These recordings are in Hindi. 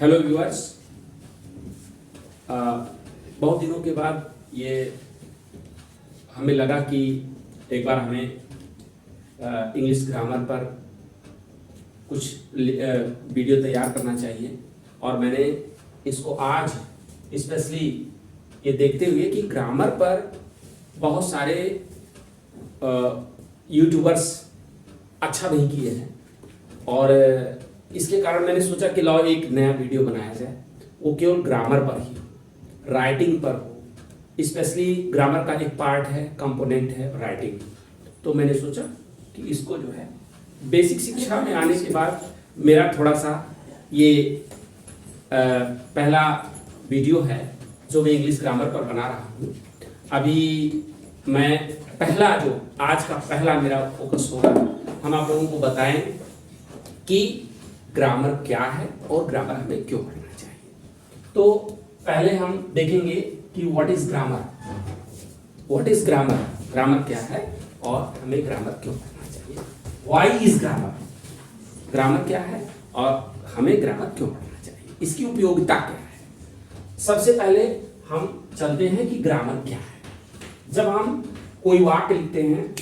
हेलो व्यूअर्स, बहुत दिनों के बाद ये हमें लगा कि एक बार हमें इंग्लिश ग्रामर पर कुछ वीडियो तैयार करना चाहिए। और मैंने इसको आज स्पेशली ये देखते हुए कि ग्रामर पर बहुत सारे यूट्यूबर्स अच्छा नहीं किए हैं और इसके कारण मैंने सोचा कि लाओ एक नया वीडियो बनाया जाए, वो केवल ग्रामर पर ही, राइटिंग पर हो। स्पेशली ग्रामर का एक पार्ट है, कंपोनेंट है राइटिंग। तो मैंने सोचा कि इसको जो है बेसिक शिक्षा में आने के बाद मेरा थोड़ा सा ये पहला वीडियो है जो मैं इंग्लिश ग्रामर पर बना रहा हूँ। अभी मैं पहला जो आज का पहला मेरा फोकस होगा, हम आप लोगों को बताएं कि ग्रामर क्या है और ग्रामर हमें क्यों पढ़ना चाहिए। तो पहले हम देखेंगे कि what is grammar, what is grammar, grammar क्या है और हमें ग्रामर क्यों पढ़ना चाहिए। व्हाई इज ग्रामर, ग्रामर क्या है और हमें ग्रामर क्यों पढ़ना चाहिए, इसकी उपयोगिता क्या है। सबसे पहले हम चलते हैं कि ग्रामर क्या है। जब हम कोई वाक्य लिखते हैं,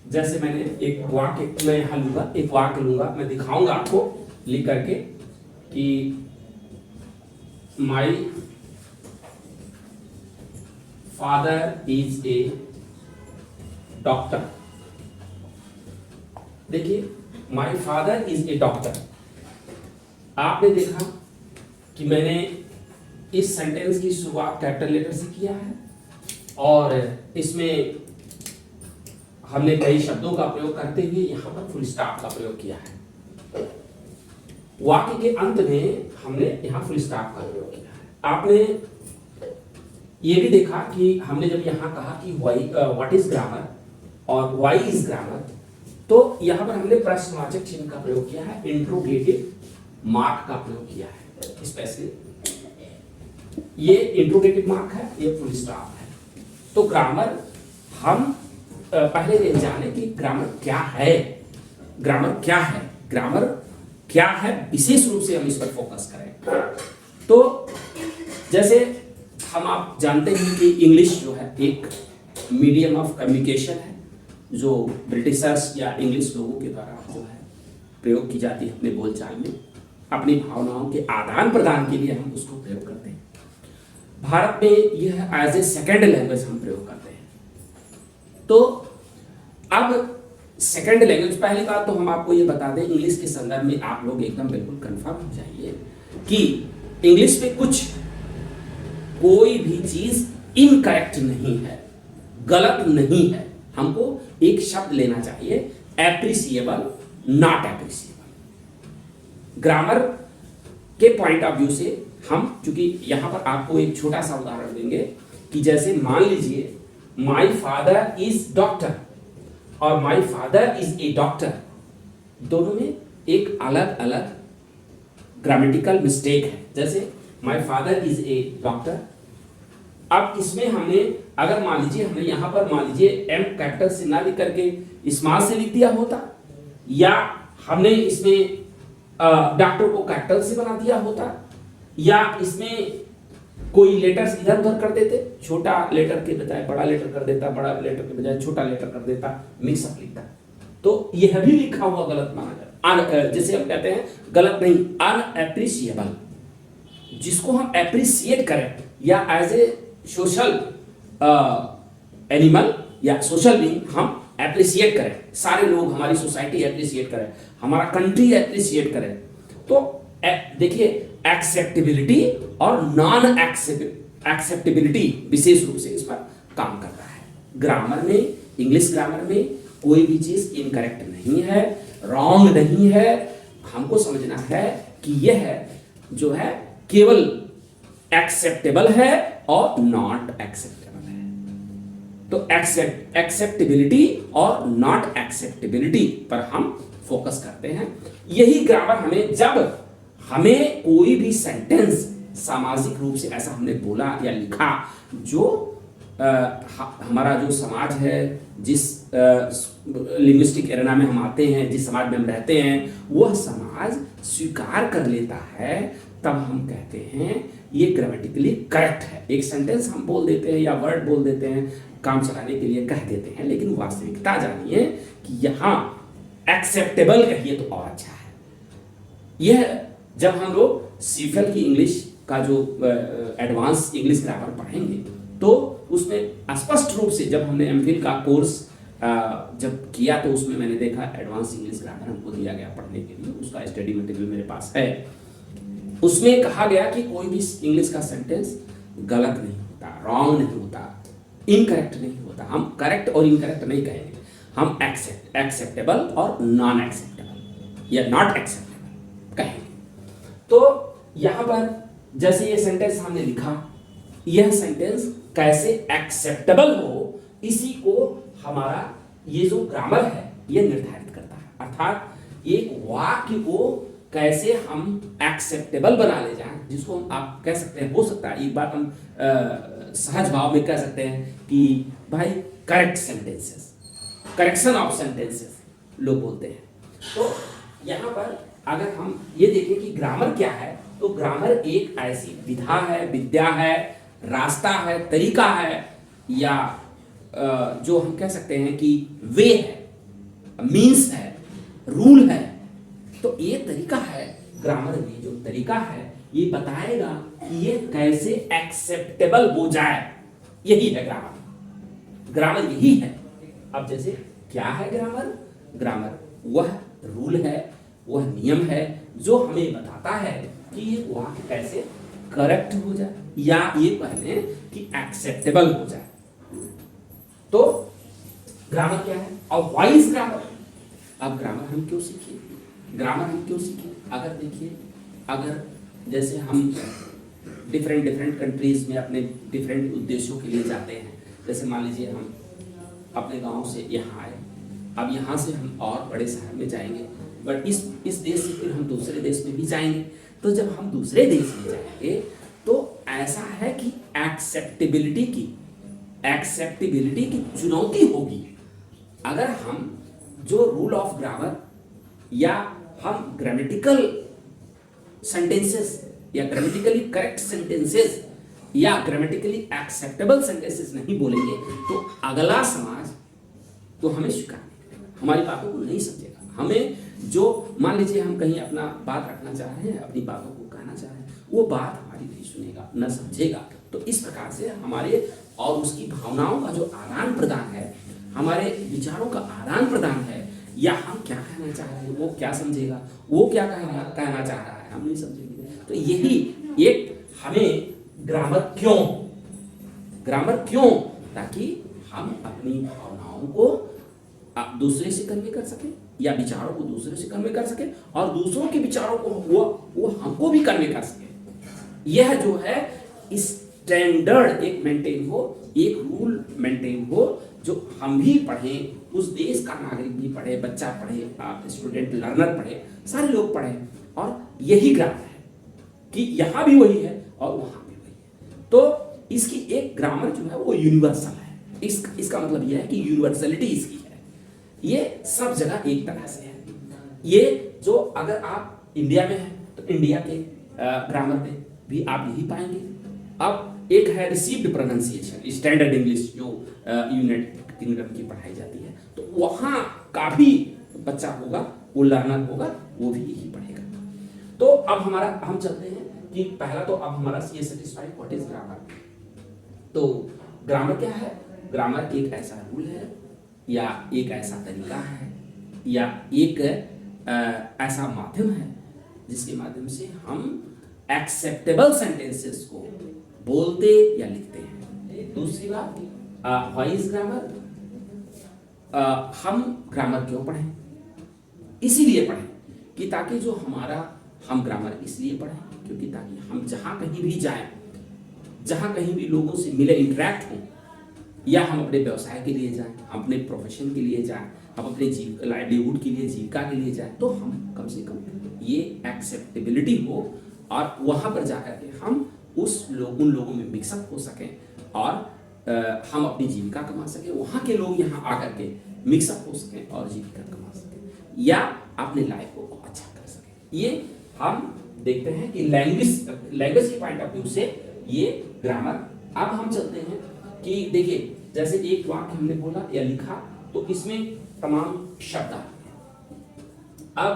जैसे मैंने एक वाक्य मैं यहाँ लूंगा, एक वाक्य लूंगा, मैं दिखाऊंगा आपको लिख करके कि my father is a doctor. देखिए, my father is a doctor. आपने देखा कि मैंने इस सेंटेंस की शुरुआत कैपिटल लेटर से किया है और इसमें हमने कई शब्दों का प्रयोग करते हुए यहां पर फुल स्टॉप का प्रयोग किया है। वाक्य के अंत में हमने यहां फुल स्टॉप का प्रयोग किया है। आपने ये भी देखा कि हमने जब यहां कहा कि व्हाट इज ग्रामर और व्हाई इज ग्रामर, तो यहां पर हमने प्रश्नवाचक चिन्ह का प्रयोग किया है, इंट्रोगेटिव मार्क का प्रयोग किया है। स्पेशली ये इंट्रोगेटिव मार्क है, ये फुल स्टॉप है। तो ग्रामर हम पहले ये जाने कि ग्रामर क्या है, ग्रामर क्या है, ग्रामर क्या है, विशेष रूप से हम इस पर फोकस करें। तो जैसे आप जानते हैं कि इंग्लिश जो है एक मीडियम ऑफ कम्युनिकेशन है, जो ब्रिटिशर्स या इंग्लिश लोगों के द्वारा जो है प्रयोग की जाती है अपने बोलचाल में, अपनी भावनाओं के आदान प्रदान के लिए हम उसको प्रयोग करते हैं। भारत में यह एज ए सेकेंड लैंग्वेज हम प्रयोग करते हैं। तो अब सेकेंड लैंग्वेज, पहली बात तो हम आपको ये बता दें, इंग्लिश के संदर्भ में आप लोग एकदम बिल्कुल कंफर्म हो जाइए कि इंग्लिश में कोई भी चीज इनकरेक्ट नहीं है, गलत नहीं है। हमको एक शब्द लेना चाहिए, एप्रिसिएबल, नॉट एप्रिसिएबल। ग्रामर के पॉइंट ऑफ व्यू से हम, चूंकि यहां पर आपको एक छोटा सा उदाहरण देंगे कि जैसे मान लीजिए माई फादर इज डॉक्टर और माई फादर इज ए डॉक्टर, दोनों में एक अलग अलग ग्रामेटिकल मिस्टेक है। जैसे माई फादर इज ए डॉक्टर, अब इसमें हमने अगर मान लीजिए हमने यहां पर मान लीजिए एम कैपिटल से ना लिख करके स्मॉल से लिख दिया होता, या हमने इसमें डॉक्टर को कैपिटल से बना दिया होता, या इसमें कोई लेटर्स इधर उधर कर देते, छोटा लेटर के बजाय बड़ा लेटर कर देता, बड़ा लेटर के बजाय छोटा लेटर कर देता, मिक्सअप लिखता, तो यह भी लिखा हुआ गलत माना जाता। जैसे हम कहते हैं गलत नहीं, अनएप्रिसिएबल, जिसको हम एप्रिसिएट करें या एज ए सोशल एनिमल या सोशल बीइंग हम एप्रिसिएट करें, सारे लोग, हमारी सोसाइटी एप्रिसिएट करें, हमारा कंट्री एप्रिसिएट करें। तो देखिए, एक्सेप्टेबिलिटी और नॉन एक्सेप्टेबिलिटी विशेष रूप से इस पर काम करता है। ग्रामर में, इंग्लिश ग्रामर में कोई भी चीज इनकरेक्ट नहीं है, रॉन्ग नहीं है। हमको समझना है कि यह जो है केवल एक्सेप्टेबल है और नॉट एक्सेप्टेबल है। तो एक्सेप्टेबिलिटी और नॉट एक्सेप्टेबिलिटी पर हम फोकस करते हैं। यही ग्रामर हमें, जब हमें कोई भी सेंटेंस सामाजिक रूप से ऐसा हमने बोला या लिखा जो हमारा जो समाज है, जिस लिंग्विस्टिक एरेना में हम आते हैं, जिस समाज में हम रहते हैं, वह समाज स्वीकार कर लेता है तब हम कहते हैं ये ग्रामेटिकली करेक्ट है। एक सेंटेंस हम बोल देते हैं या वर्ड बोल देते हैं, काम चलाने के लिए कह देते हैं, लेकिन वास्तविकता जानिए कि यहाँ एक्सेप्टेबल कहिए तो और अच्छा है। यह जब हम लोग सीफेल की इंग्लिश का जो एडवांस इंग्लिश ग्रामर पढ़ेंगे तो उसमें स्पष्ट रूप से, जब हमने एमफिल का कोर्स जब किया तो उसमें मैंने देखा एडवांस इंग्लिश ग्रामर हमको दिया गया पढ़ने के लिए, उसका स्टडी मटेरियल मेरे पास है। उसमें कहा गया कि कोई भी इंग्लिश का सेंटेंस गलत नहीं होता, रॉन्ग नहीं होता, इनकरेक्ट नहीं होता। हम करेक्ट और इनकरेक्ट नहीं कहेंगे, हम एक्सेप्टेबल और नॉन एक्सेप्टेबल या नॉट एक्सेप्टेबल कहेंगे। तो यहाँ पर जैसे ये सेंटेंस हमने लिखा, यह सेंटेंस कैसे एक्सेप्टेबल हो, इसी को हमारा ये जो ग्रामर है ये निर्धारित करता है। अर्थात एक वाक्य को कैसे हम एक्सेप्टेबल बना ले जाएं, जिसको हम आप कह सकते हैं, हो सकता है एक बात हम सहज भाव में कह सकते हैं कि भाई correct sentences, correction of sentences लोग बोलते हैं। तो यहाँ पर अगर हम ये देखें कि ग्रामर क्या है, तो ग्रामर एक ऐसी विधा है, विद्या है, रास्ता है, तरीका है, या जो हम कह सकते हैं कि वे है, मीन्स है, रूल है। तो ये तरीका है, ग्रामर में जो तरीका है ये बताएगा कि ये कैसे एक्सेप्टेबल हो जाए, यही है ग्रामर। ग्रामर यही है। अब जैसे क्या है ग्रामर? ग्रामर वह रूल है, वह नियम है जो हमें बताता है कि ये वाक्य कैसे करेक्ट हो जाए, या ये पहले कि एक्सेप्टेबल हो जाए। तो ग्रामर क्या है और व्हाई इज ग्रामर? अब ग्रामर हम क्यों सीखे? ग्रामर हम क्यों सीखे? अगर देखिए, अगर जैसे हम डिफरेंट कंट्रीज में अपने डिफरेंट उद्देश्यों के लिए जाते हैं, जैसे मान लीजिए हम अपने गांव से यहाँ आए, अब यहाँ से हम और बड़े शहर में जाएंगे, बट इस देश से फिर हम दूसरे देश में भी जाएंगे। तो जब हम दूसरे देश में जाएंगे तो ऐसा है कि एक्सेप्टेबिलिटी की चुनौती होगी। अगर हम जो रूल ऑफ ग्रामर या हम ग्रामेटिकल सेंटेंसेस या ग्रामेटिकली करेक्ट सेंटेंसेस या ग्रामेटिकली एक्सेप्टेबल सेंटेंसेस नहीं बोलेंगे तो अगला समाज तो हमें स्वीकार नहीं करेगा, हमारी बातों को नहीं समझेगा। हमें जो मान लीजिए हम कहीं अपना बात रखना चाह रहे हैं, अपनी बातों को कहना चाह रहे हैं, वो बात हमारी नहीं सुनेगा, न समझेगा। तो इस प्रकार से हमारे और उसकी भावनाओं का जो आदान प्रदान है, हमारे विचारों का आदान प्रदान है, या हम क्या कहना चाह रहे हैं वो क्या समझेगा, वो क्या कहना चाह रहा है हम नहीं समझेंगे। तो यही एक हमें ग्रामर क्यों, ताकि हम अपनी भावनाओं को दूसरे से कन्वे कर सके, या विचारों को दूसरे से कन्वे कर सके, और दूसरों के विचारों को वो हमको भी कन्वे कर सके। यह जो है स्टैंडर्ड एक मेंटेन हो, एक रूल मेंटेन हो, जो हम भी पढ़ें, उस देश का नागरिक भी पढ़े, बच्चा पढ़े, आप स्टूडेंट लर्नर पढ़े, सारे लोग पढ़े। और यही ग्रामर है कि यहाँ भी वही है और वहाँ भी वही है। तो इसकी एक ग्रामर जो है वो यूनिवर्सल है। इसका मतलब यह है कि यूनिवर्सलिटी इसकी है, ये सब जगह एक तरह से है। ये जो अगर आप इंडिया में हैं तो इंडिया के ग्रामर में भी आप यही पाएंगे। अब एक है रिसीव्ड प्रोनाउंसिएशन, स्टैंडर्ड इंग्लिश जो यूनाइटेड किंगडम की पढ़ाई जाती है, तो वहाँ का भी बच्चा होगा, वो लर्नर होगा, वो भी यही पढ़ेगा। तो अब हम चलते हैं कि पहला तो अब हमारा ये सेटिस्फाइड व्हाट इज ग्रामर। तो ग्रामर क्या है? ग्रामर एक ऐसा रूल है, या एक ऐसा तरीका है, या एक ऐसा माध्यम है जिसके माध्यम से हम एक्सेप्टेबल सेंटेंसेस को बोलते या लिखते हैं। दूसरी बात, व्हाई इज ग्रामर? हम ग्रामर क्यों पढ़ें? इसीलिए पढ़ें कि ताकि जो हम ग्रामर इसलिए पढ़ें क्योंकि ताकि हम जहाँ कहीं भी जाएं, जहाँ कहीं भी लोगों से मिले, इंटरेक्ट हों, या हम अपने व्यवसाय के लिए जाएं, हम अपने प्रोफेशन के लिए जाएं, हम अपने लाइवलीहुड के लिए, जीविका के लिए जाएं, तो हम कम से कम ये एक्सेप्टेबिलिटी हो, और वहाँ पर जाकर के हम उन लोगों में मिक्सअप हो सकें, और हम अपनी जीविका कमा सकें, वहाँ के लोग यहाँ आकर के मिक्सअप हो सकें और जीविका कमा सकें, या अपने लाइफ को अच्छा कर सकें। ये हम देखते हैं कि लैंग्वेज के पॉइंट ऑफ व्यू से ये ग्रामर। अब हम चलते हैं कि देखिए जैसे एक वाक्य हमने बोला या लिखा तो इसमें तमाम शब्द आ गए। अब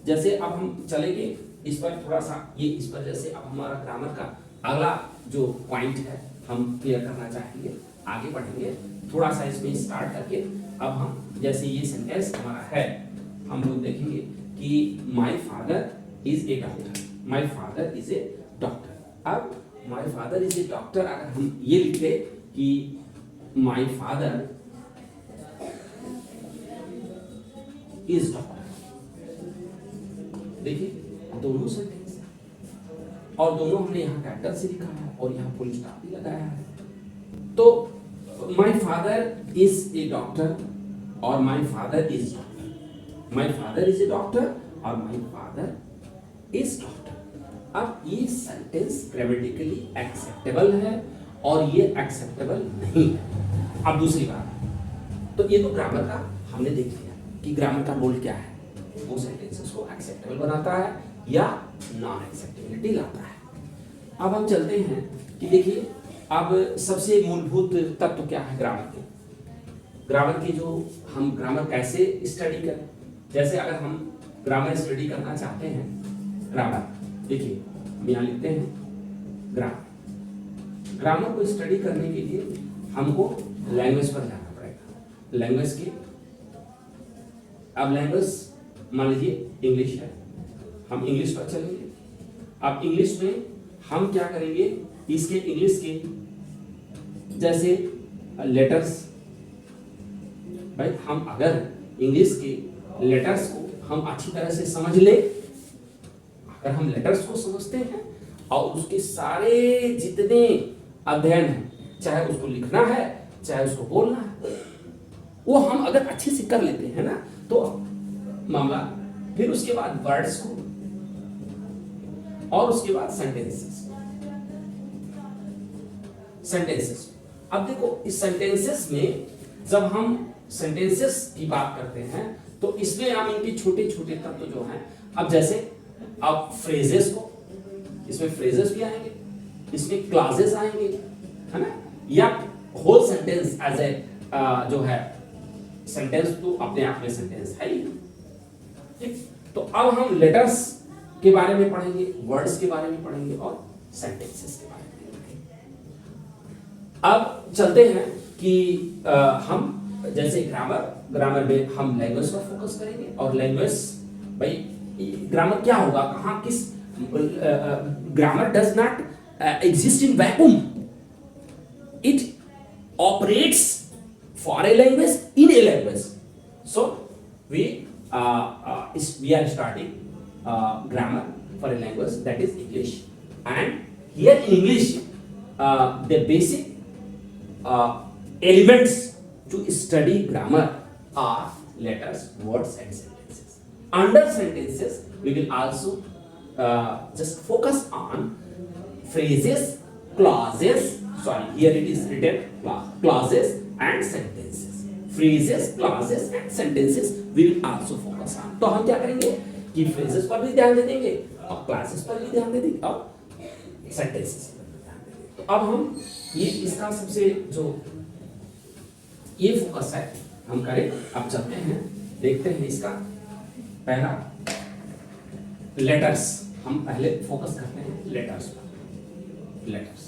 जैसे अब हम चलेंगे इस पर थोड़ा सा, ये इस पर जैसे अब हमारा ग्रामर का अगला जो पॉइंट है हम क्लियर करना चाहेंगे, आगे बढ़ेंगे थोड़ा सा इसमें स्टार्ट करके। अब हम जैसे ये सेंटेंस हमारा है, हम लोग देखेंगे कि my father is a doctor, my father is a doctor. अब my father is a doctor अगर हम ये लिखते कि माय फादर इज डॉक्टर, देखिए दोनों सेंटेंस और दोनों हमने यहाँ कैपिटल से लिखा है और यहाँ फुल स्टॉप भी लगाया है। तो my father is a doctor और my father is doctor, my father is a doctor और माय फादर इज डॉक्टर। अब ये सेंटेंस ग्रामेटिकली एक्सेप्टेबल है और ये एक्सेप्टेबल नहीं है। अब दूसरी बात, तो ये तो ग्रामर का हमने देख लिया कि ग्रामर का रोल क्या है, वो सेंटेंसेस को एक्सेप्टेबल बनाता है या नॉन एक्सेप्टेबिलिटी लाता है। अब हम चलते हैं कि देखिए अब सबसे मूलभूत तत्व क्या है ग्रामर के। ग्रामर की जो हम ग्रामर कैसे स्टडी करें, जैसे अगर हम ग्रामर स्टडी करना चाहते हैं, ग्रामर देखिए हम यहाँ लिखते हैं ग्रामर। ग्रामर को स्टडी करने के लिए हमको लैंग्वेज पर जाना पड़ेगा। लैंग्वेज की, अब लैंग्वेज मान लीजिए इंग्लिश है, हम इंग्लिश पर चलेंगे। अब इंग्लिश में हम क्या करेंगे, इसके इंग्लिश के जैसे लेटर्स, भाई हम अगर इंग्लिश के लेटर्स को हम अच्छी तरह से समझ ले, अगर हम लेटर्स को समझते हैं और उसके सारे जितने अध्ययन हैं, चाहे उसको लिखना है चाहे उसको बोलना है, वो हम अगर अच्छे से कर लेते हैं ना तो मामला। फिर उसके बाद वर्ड्स को और उसके बाद सेंटेंसेस। अब देखो इस सेंटेंसेस में जब हम सेंटेंसेस की बात करते हैं तो इसमें हम इनके छोटे छोटे तत्व जो हैं, अब जैसे अब फ्रेजेस को, इसमें फ्रेजेस भी आएंगे, इसमें क्लासेस आएंगे, है ना, या होल सेंटेंस एज ए जो है सेंटेंस तो अपने आप में सेंटेंस है ही। ठीक, तो अब हम लेटर्स के बारे में पढ़ेंगे, वर्ड्स के बारे में पढ़ेंगे और सेंटेंसेस के बारे में पढ़ेंगे। अब चलते हैं कि हम जैसे ग्रामर में हम लैंग्वेज पर फोकस करेंगे और लैंग्वेज, भाई ग्रामर क्या होगा, कहाँ किस, grammar does not exist in vacuum, it operates for a language in a language. So we are starting grammar for a language that is English, and here in English the basic elements to study grammar are letters, words and sentences. Under sentences we will also just focus on phrases, clauses, here it is written clauses and sentences. Phrases, clauses and sentences we will also focus on. तो हम क्या करेंगे कि phrases पर भी ध्यान दे देंगे और clauses पर भी ध्यान दे देंगे और sentences पर भी ध्यान देंगे। तो अब हम ये इसका सबसे जो ये फोकस है हम करें। अब चलते हैं, देखते हैं इसका पहला लेटर्स, हम पहले फोकस करते हैं लेटर्स पर। लेटर्स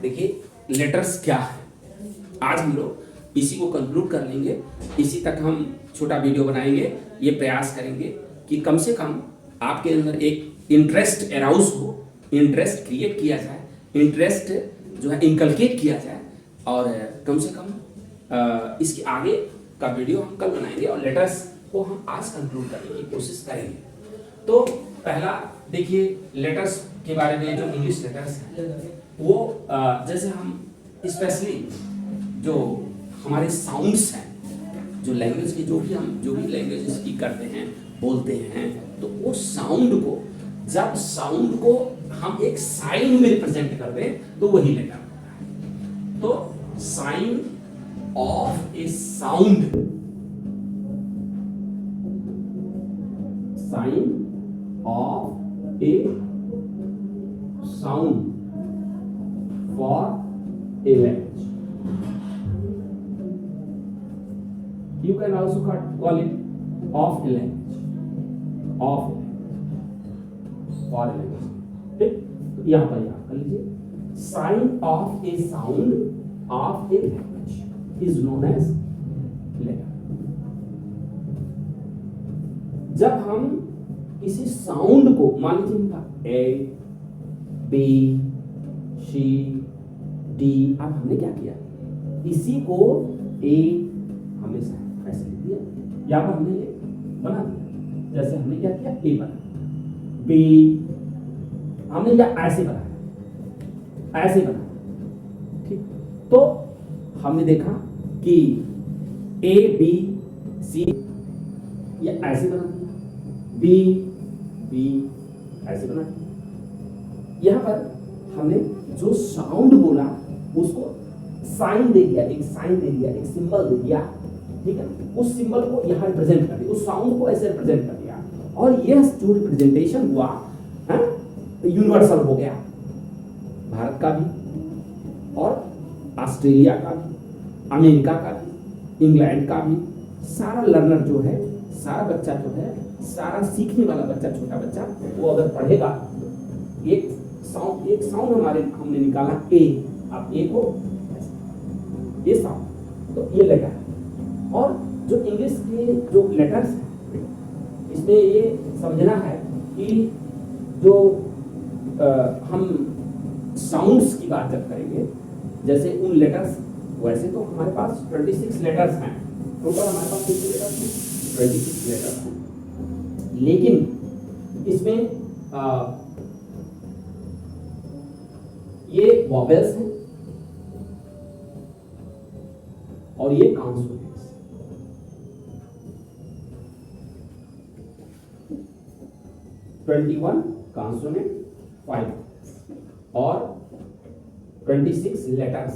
देखिए लेटर्स क्या है, आज हम लोग इसी को कंक्लूड कर लेंगे, इसी तक हम छोटा वीडियो बनाएंगे। ये प्रयास करेंगे कि कम से कम आपके अंदर एक इंटरेस्ट अराउज हो, इंटरेस्ट क्रिएट किया जाए, इंटरेस्ट जो है इनकलकेट किया जाए और कम से कम इसके आगे का वीडियो हम कल बनाएंगे और लेटर्स को हम आज कंक्लूड करने की कोशिश करेंगे। तो पहला देखिए लेटर्स के बारे में, जो इंग्लिश लेटर्स हैं वो जैसे हम स्पेशली जो हमारे साउंड्स हैं, जो लैंग्वेज की जो भी लैंग्वेज स्पीक करते हैं, बोलते हैं, तो वो साउंड को, जब साउंड को हम एक साइन में रिप्रेजेंट करते हैं तो वही लेटर होता है। तो sign of a sound, sign of a sound for a language. You can also call it of a language, of a language, for a language. ठीक, तो यहाँ पर याद कर लीजिए, sign of a sound of a language is known as letter. जब हम किसी साउंड को, मान लीजिए इनका ए, बी, सी, डी, अब हमने क्या किया, इसी को ए हमेशा ऐसे लिख दिया, यहाँ पर हमने ये बना दिया, जैसे हमने क्या किया, ए बना, बी हमने या ऐसे बनाया, ऐसे बनाया, ठीक। तो हमने देखा कि ए बी सी ये ऐसे बना दिया, बी बी ऐसे बना दिया। यहां पर हमने जो साउंड बोला उसको साइन दे दिया, एक साइन दे दिया, एक सिंबल दे दिया, ठीक है। उस सिंबल को यहां रिप्रेजेंट कर दिया, उस साउंड को ऐसे रिप्रेजेंट कर दिया, और यह जो रिप्रेजेंटेशन हुआ है यूनिवर्सल हो गया, भारत का भी और ऑस्ट्रेलिया का भी, अमेरिका का भी, इंग्लैंड का भी, सारा लर्नर जो है, सारा बच्चा जो है, सारा सीखने वाला बच्चा, छोटा बच्चा, वो अगर पढ़ेगा, एक साउंड हमने निकाला ए, अब ए को ये साउंड, तो ये लगा। और जो इंग्लिश के जो लेटर्स हैं, इसमें ये समझना है कि जो हम साउंड्स की बात जब करेंगे, जैसे उन लेटर्स, वैसे तो हमारे पास 26 लेटर्स हैं, टोटल हमारे पास कितने लेटर्स हैं, 26 लेटर्स हैं, लेकिन इसमें ये वॉवेल्स हैं और ये कॉन्सोनेंट्स। कॉन्सोनेंट 5 और 26 लेटर्स,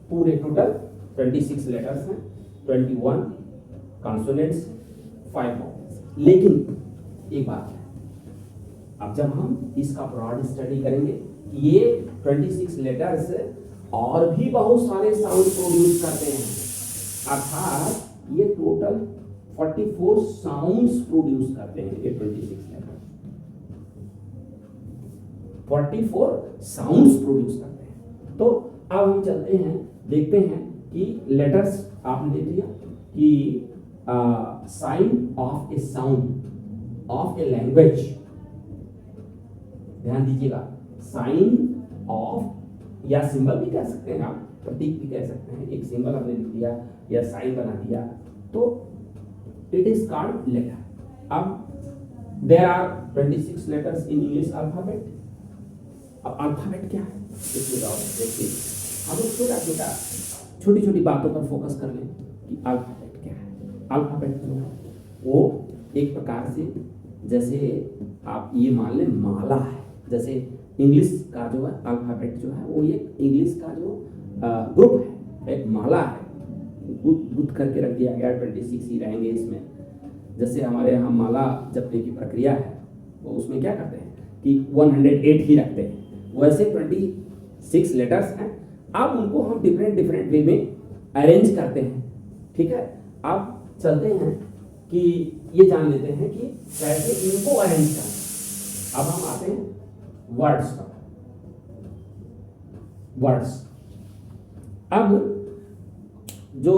पूरे टोटल 26 लेटर्स हैं, 21 कॉन्सोनेंट्स, 5 वॉवेल्स। लेकिन एक बात है, अब जब हम इसका ब्रॉड स्टडी करेंगे, ये 26 लेटर्स और भी बहुत सारे साउंड प्रोड्यूस करते हैं, अर्थात ये टोटल 44 साउंड्स प्रोड्यूस करते हैं, ये 26 लेटर्स 44 साउंड्स प्रोड्यूस करते हैं। तो अब हम चलते हैं, देखते हैं कि लेटर्स आपने देख लिया कि sign of a sound of a language, ध्यान दीजिएगा, साइन ऑफ या सिंबल भी कह सकते हैं आप, प्रतीक भी कह सकते हैं, एक सिंबल हमने लिख दिया या साइन बना दिया, तो इट इज कॉल्ड लेटर। अब there are 26 letters in English alphabet. अब अल्फाबेट क्या है, देखिए हम लोग छोटी छोटी बातों पर फोकस कर लें कि अल्फाबेट क्या है। अल्फाबेट जो है वो एक प्रकार से, जैसे आप ये मान लें माला है, जैसे इंग्लिश का जो है अल्फाबेट जो है वो ये इंग्लिश का जो ग्रुप है, एक माला है, गुद करके रख दिया गया, 26 ही रहेंगे इसमें। जैसे हमारे यहाँ माला जपने की प्रक्रिया है, तो उसमें क्या करते हैं कि 108 ही रखते हैं, वैसे 26 लेटर्स हैं। अब उनको हम डिफरेंट वे में अरेंज करते हैं, ठीक है। अब चलते हैं कि ये जान लेते हैं कि कैसे इनको अरेंज करना। अब हम आते हैं वर्ड्स पर। वर्ड्स, अब जो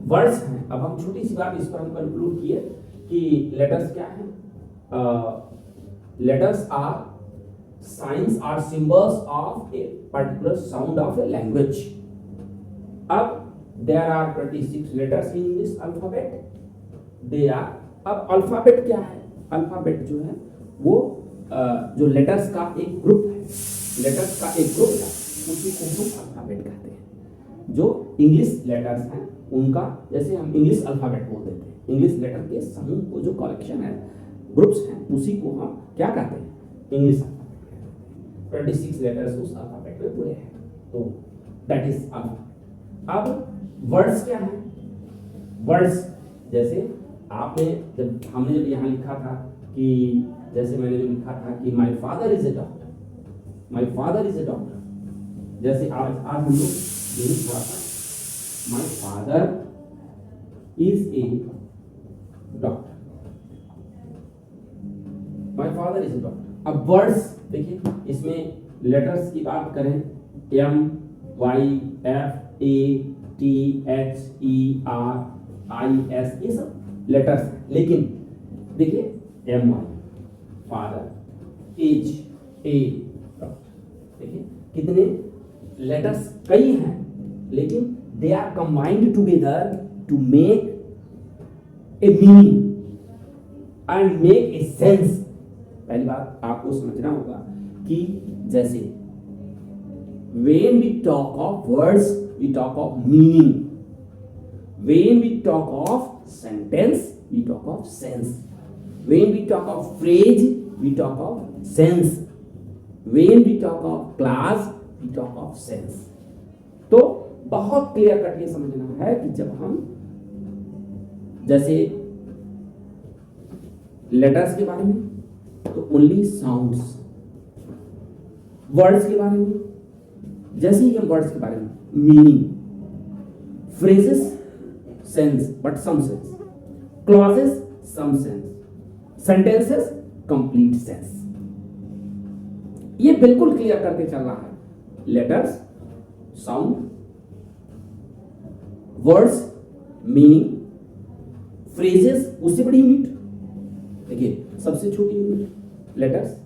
वर्ड्स हैं, अब हम छोटी सी बात इस पर हम कंक्लूड किए कि लेटर्स क्या हैं। Letters are signs are symbols of a particular sound of a language. अब there are 26 letters in this alphabet, they are. अब अल्फाबेट क्या है, अल्फाबेट जो है वो जो लेटर्स का एक ग्रुप है, लेटर्स का एक ग्रुप है, उसी को हम अल्फाबेट कहते हैं। जो इंग्लिश लेटर्स हैं उनका, जैसे हम इंग्लिश अल्फाबेट बोल देते हैं, इंग्लिश लेटर के समूह को जो कलेक्शन है, ग्रुप्स हैं, उसी को हम क्या कहते हैं, इंग्लिश अल्फाबेट कहते हैं। 26 लेटर्स उस अल्फाबेट में पूरे हैं, तो दैट इज अल्फाबेट। अब वर्ड्स क्या है, वर्ड्स जैसे आपने जब यहाँ लिखा था कि जैसे मैंने जो लिखा था कि my father is a doctor, my father is a doctor, जैसे आज हम लोग यही पढ़ा था, my father is a doctor, my father is a doctor. अब वर्ड्स देखिए, इसमें लेटर्स की बात करें, M Y F A T H E R I S, ये सब लेटर्स हैं। लेकिन देखिए M Y father, as a doctor, देखिए कितने लेटर्स कई हैं, लेकिन they are combined together to make a meaning and make a sense. पहली बात आपको समझना होगा कि जैसे when we talk of words we talk of meaning, when we talk of sentence we talk of sense, when we talk of phrase we talk of sense, when we talk of class we talk of sense। तो बहुत क्लियर कट ये समझना है कि जब हम जैसे लेटर्स के बारे में तो ओनली साउंड्स, वर्ड्स के बारे में जैसे ही हम वर्ड्स के बारे में meaning, phrases sense but some sense, clauses some sense, sentences complete sense, ये बिल्कुल क्लियर करके चल रहा है। Letters, sound, words, meaning, phrases, उससे बड़ी यूनिट देखिए, सबसे छोटी यूनिट लेटर्स,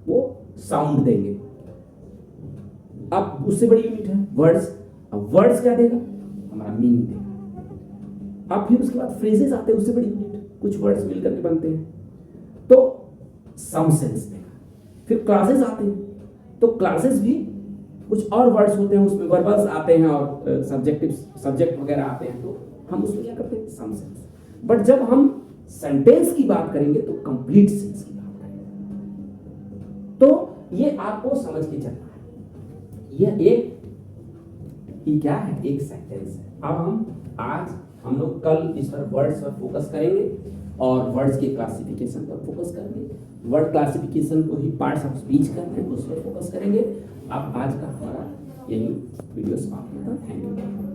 वो साउंड देंगे। अब उससे बड़ी यूनिट है वर्ड्स, अब वर्ड्स क्या देगा, हमारा मीनिंग देगा। अब फिर उसके बाद फ्रेजेस आते हैं, उससे बड़ी यूनिट, कुछ वर्ड्स मिलकर के बनते हैं, तो सम सेंस देगा। फिर क्लासेस आते हैं, तो क्लासेस भी कुछ और वर्ड्स होते हैं, उसमें वर्बल्स आते हैं और सब्जेक्ट वगैरह आते हैं, तो हम उसमें क्या करते हैं, सम सेंस। बट जब हम सेंटेंस की बात करेंगे तो कंप्लीट सेंस की बात करेंगे। तो ये आपको समझ के चलना है, ये क्या है, एक सेंटेंस है। अब हम लोग कल इस पर वर्ड्स पर फोकस करेंगे और वर्ड्स के क्लासिफिकेशन पर फोकस करेंगे। वर्ड क्लासिफिकेशन को ही पार्ट्स ऑफ स्पीच करते हैं, उस पर फोकस करेंगे। अब आज का हमारा यही वीडियो समाप्त होता है। Thank you.